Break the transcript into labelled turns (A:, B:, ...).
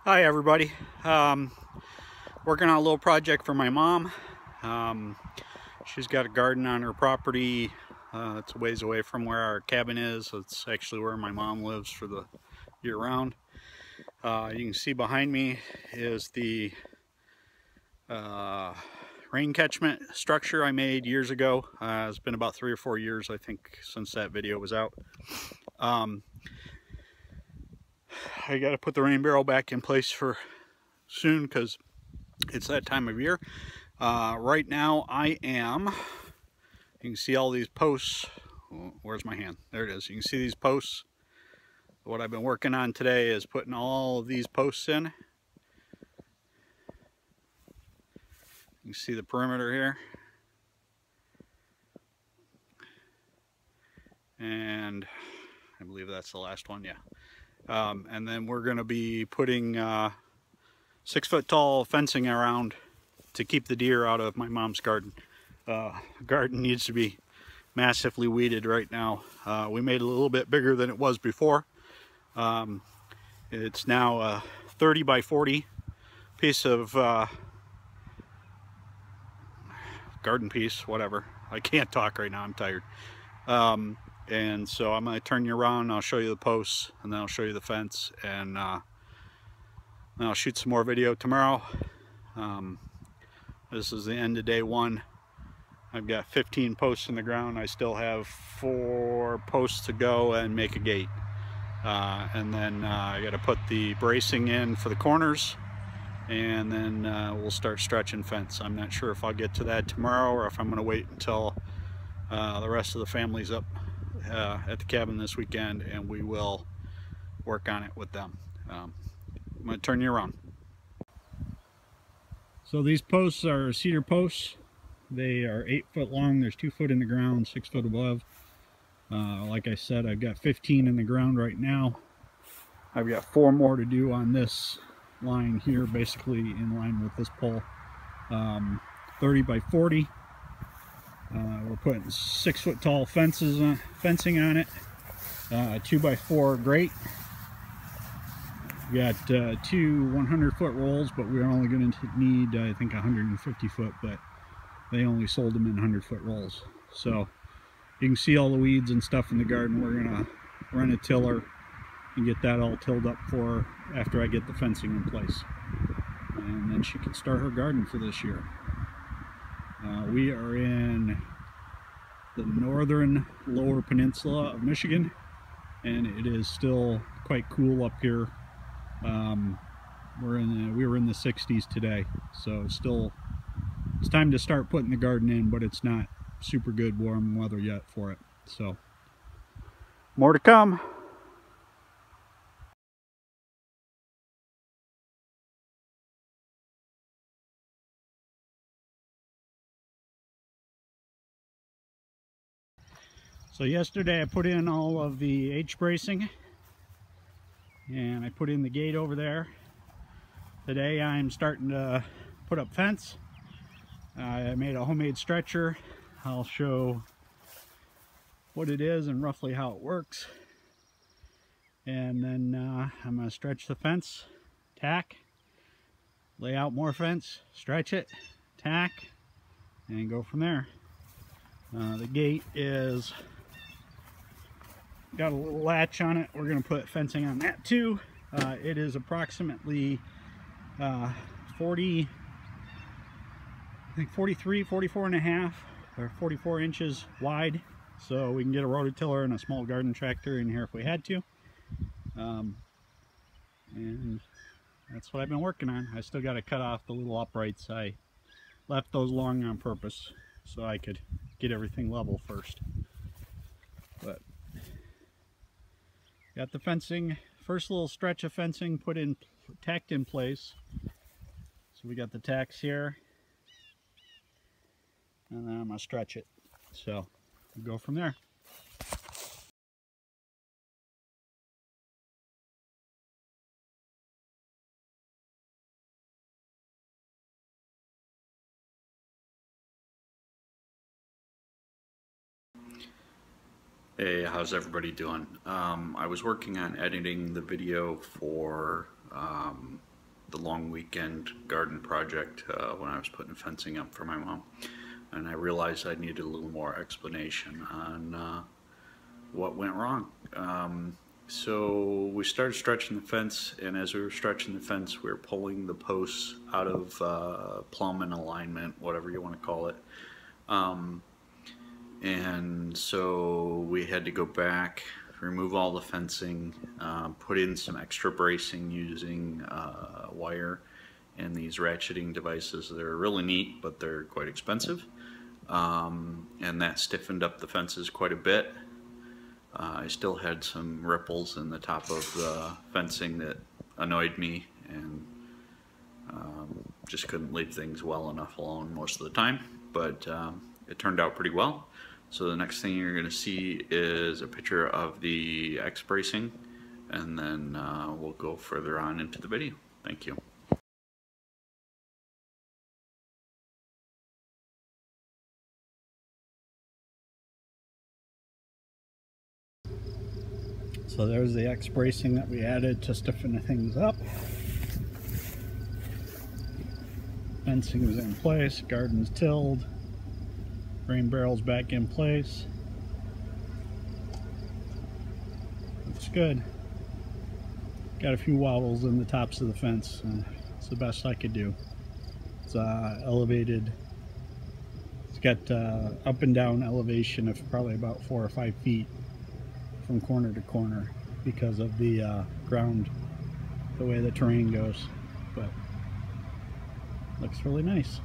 A: Hi everybody. Working on a little project for my mom. She's got a garden on her property. It's a ways away from where our cabin is. It's actually where my mom lives for the year round. You can see behind me is the rain catchment structure I made years ago. It's been about 3 or 4 years, I think, since that video was out. I got to put the rain barrel back in place for soon because it's that time of year. Right now I am, you can see all these posts. Where's my hand? There it is. You can see these posts. What I've been working on today is putting all of these posts in. You can see the perimeter here. And I believe that's the last one, yeah. And then we're going to be putting 6-foot tall fencing around to keep the deer out of my mom's garden. Garden needs to be massively weeded right now. We made it a little bit bigger than it was before. It's now a 30 by 40 piece of garden piece, whatever. I can't talk right now, I'm tired. And so I'm going to turn you around and I'll show you the posts, and then I'll show you the fence, and then I'll shoot some more video tomorrow. This is the end of day one. I've got 15 posts in the ground. I still have 4 posts to go and make a gate. And then I got to put the bracing in for the corners, and then we'll start stretching fence. I'm not sure if I'll get to that tomorrow or if I'm going to wait until the rest of the family's up at the cabin this weekend, and we will work on it with them. I'm going to turn you around. So these posts are cedar posts. They are 8 foot long. There's 2 foot in the ground, 6 foot above. Like I said, I've got 15 in the ground right now. I've got 4 more to do on this line here, basically in line with this pole. 30 by 40. We're putting 6-foot tall fencing on it. 2 by 4 grate. We got 2 100-foot rolls, but we're only going to need, I think, 150 foot, but they only sold them in 100-foot rolls. So you can see all the weeds and stuff in the garden. We're going to run a tiller and get that all tilled up for her after I get the fencing in place. And then she can start her garden for this year. We are in the northern lower peninsula of Michigan, and it is still quite cool up here. We were in the 60s today, so it's time to start putting the garden in, but it's not super good warm weather yet for it. So more to come. So yesterday I put in all of the H bracing, and I put in the gate over there. Today I'm starting to put up fence. I made a homemade stretcher. I'll show what it is and roughly how it works. And then I'm going to stretch the fence, tack, lay out more fence, stretch it, tack, and go from there. The gate is got a little latch on it. We're going to put fencing on that too. It is approximately 40, I think 43, 44 and a half or 44 inches wide. So we can get a rototiller and a small garden tractor in here if we had to. And that's what I've been working on. I still got to cut off the little uprights. I left those long on purpose so I could get everything level first. But got the fencing, first little stretch of fencing tacked in place. So we got the tacks here, and then I'm going to stretch it. So we'll go from there. Hey, how's everybody doing? I was working on editing the video for
B: the long weekend garden project when I was putting fencing up for my mom, and I realized I needed a little more explanation on what went wrong. So we started stretching the fence, and as we were stretching the fence, we were pulling the posts out of plumb and alignment, whatever you want to call it. And so we had to go back, remove all the fencing, put in some extra bracing using wire and these ratcheting devices. They're really neat, but they're quite expensive. And that stiffened up the fences quite a bit. I still had some ripples in the top of the fencing that annoyed me, and just couldn't leave things well enough alone most of the time, but it turned out pretty well. So the next thing you're going to see is a picture of the X bracing, and then we'll go further on into the video. Thank you.
A: So there's the X bracing that we added to stiffen things up. Fencing is in place, garden's tilled, grain barrel's back in place. Looks good. Got a few wobbles in the tops of the fence. It's the best I could do. It's elevated. It's got up and down elevation of probably about 4 or 5 feet from corner to corner because of the ground, the way the terrain goes, but looks really nice.